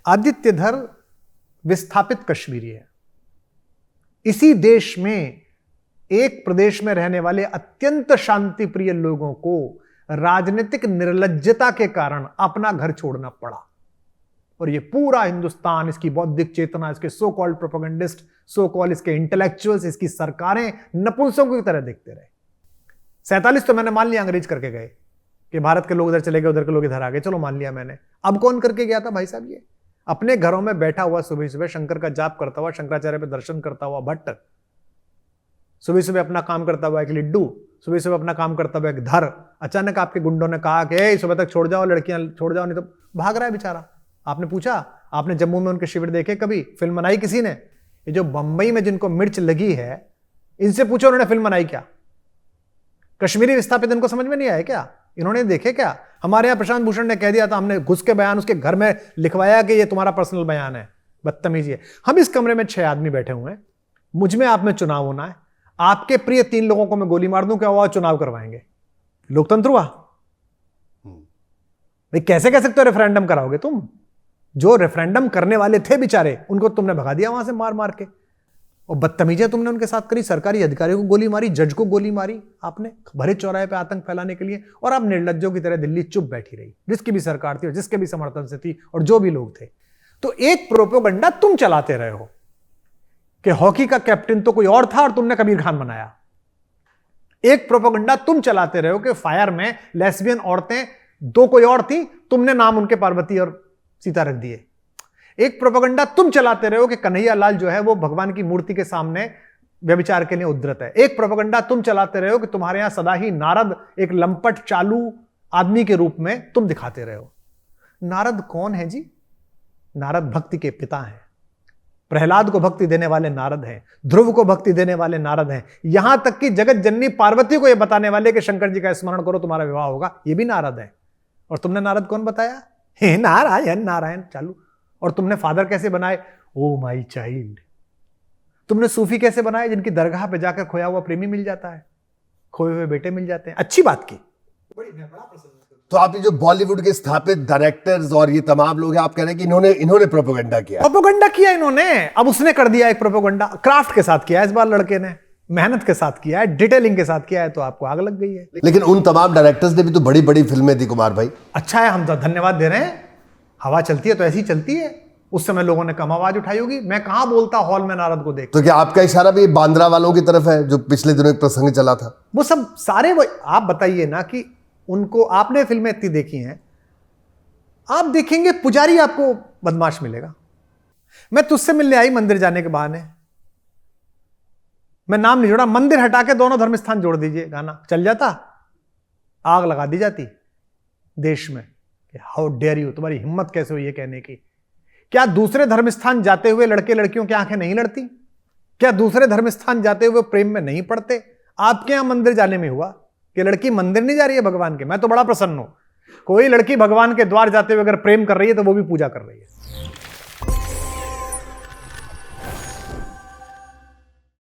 आदित्यधर विस्थापित कश्मीरी है। इसी देश में एक प्रदेश में रहने वाले अत्यंत शांतिप्रिय लोगों को राजनीतिक निर्लज्जता के कारण अपना घर छोड़ना पड़ा, और ये पूरा हिंदुस्तान, इसकी बौद्धिक चेतना, इसके so called propagandist, so called इसके इंटेलेक्चुअल्स, इसकी सरकारें नपुंसकों की तरह देखते रहे। 47 तो मैंने मान लिया अंग्रेज करके गए कि भारत के लोग इधर चले गए, उधर के लोग इधर आ गए, चलो मान लिया मैंने। अब कौन करके गया था भाई साहब? ये अपने घरों में बैठा हुआ सुबह सुबह शंकर का जाप करता हुआ, शंकराचार्य पे दर्शन करता हुआ भट्ट, सुबह सुबह अपना काम करता हुआ एक लिड्डू, सुबह सुबह अपना काम करता हुआ एक धर, अचानक आपके गुंडों ने कहा कि सुबह तक छोड़ जाओ, लड़कियां छोड़ जाओ, नहीं तो भाग रहा है बेचारा। आपने पूछा, आपने जम्मू में उनके शिविर देखे कभी? फिल्म बनाई किसी ने? ये जो बंबई में जिनको मिर्च लगी है, इनसे पूछो उन्होंने फिल्म बनाई क्या? कश्मीरी विस्थापित इनको समझ में नहीं आया क्या? इन्होंने देखे क्या? हमारे यहां प्रशांत भूषण ने कह दिया था, हमने घुस के बयान उसके घर में लिखवाया कि ये तुम्हारा पर्सनल बयान है। बदतमीजी है। हम इस कमरे में 6 आदमी बैठे हुए हैं, मुझ में आप में चुनाव होना है, आपके प्रिय 3 लोगों को मैं गोली मार दूं, क्या वो चुनाव करवाएंगे? लोकतंत्र हुआ भाई? कैसे कह सकते हो रेफरेंडम कराओगे तुम? जो रेफरेंडम करने वाले थे बेचारे, उनको तुमने भगा दिया वहां से मार मार के, और बदतमीजियां तुमने उनके साथ करी, सरकारी अधिकारियों को गोली मारी, जज को गोली मारी आपने भरे चौराहे पे आतंक फैलाने के लिए, और आप निर्लज्जों की तरह दिल्ली चुप बैठी रही, जिसकी भी सरकार थी और जिसके भी समर्थन से थी और जो भी लोग थे। तो एक प्रोपेगेंडा तुम चलाते रहे हो कि हॉकी का कैप्टन तो कोई और था और तुमने कबीर खान बनाया। एक प्रोपेगेंडा तुम चलाते रहे हो कि फायर में लेस्बियन औरतें 2 कोई और थी, तुमने नाम उनके पार्वती और सीता रख दिए। एक प्रोपेगेंडा तुम चलाते रहे हो कि कन्हैया लाल जो है वो भगवान की मूर्ति के सामने व्यभिचार के लिए उद्धृत है। एक प्रोपेगेंडा तुम चलाते रहे हो कि तुम्हारे यहां सदा ही नारद एक लंपट चालू आदमी के रूप में तुम दिखाते रहे हो। नारद कौन है जी? नारद भक्ति के पिता हैं। प्रहलाद को भक्ति देने वाले नारद हैं, ध्रुव को भक्ति देने वाले नारद हैं, यहां तक कि जगत जननी पार्वती को यह बताने वाले कि शंकर जी का स्मरण करो तुम्हारा विवाह होगा, यह भी नारद है। और तुमने नारद कौन बताया? हे नारायण नारायण चालू। और तुमने फादर कैसे बनाए? ओ माई चाइल्ड। तुमने सूफी कैसे बनाए? जिनकी दरगाह पे जाकर खोया हुआ प्रेमी मिल जाता है, खोए हुए बेटे मिल जाते हैं। अच्छी बात की। तो आप ये जो बॉलीवुड के स्थापित डायरेक्टर्स और ये तमाम लोग हैं, आप कह रहे हैं कि इन्होंने प्रोपेगेंडा किया? प्रोपेगेंडा किया इन्होंने। अब उसने कर दिया एक प्रोपेगेंडा, क्राफ्ट के साथ किया इस बार लड़के ने, मेहनत के साथ किया है, डिटेलिंग के साथ किया है, तो आपको आग लग गई है। लेकिन उन तमाम डायरेक्टर्स ने भी तो बड़ी बड़ी फिल्में दी कुमार भाई। अच्छा है, हम तो धन्यवाद दे रहे हैं। हवा चलती है तो ऐसी चलती है। उस समय लोगों ने कम आवाज उठाई होगी। मैं कहां बोलता हॉल में नारद को देख। तो क्या आपका इशारा भी बांद्रा वालों की तरफ है जो पिछले दिनों एक प्रसंग चला था? वो सब सारे आप बताइए ना कि उनको, आपने फिल्में इतनी देखी हैं, आप देखेंगे पुजारी आपको बदमाश मिलेगा। मैं तुझसे मिलने आई मंदिर जाने के बहाने, मैं नाम नहीं जोड़ा, मंदिर हटा के दोनों धर्म स्थान जोड़ दीजिए, गाना चल जाता, आग लगा दी जाती देश में। हाउ डेयर यू, तुम्हारी हिम्मत कैसे हुई ये कहने की? क्या दूसरे धर्म स्थान जाते हुए लड़के लड़कियों की आंखें नहीं लड़ती? क्या दूसरे धर्म स्थान जाते हुए प्रेम में नहीं पड़ते? आपके यहां मंदिर जाने में हुआ कि लड़की मंदिर नहीं जा रही है भगवान के? मैं तो बड़ा प्रसन्न हूं। कोई लड़की भगवान के द्वार जाते हुए अगर प्रेम कर रही है तो वो भी पूजा कर रही है।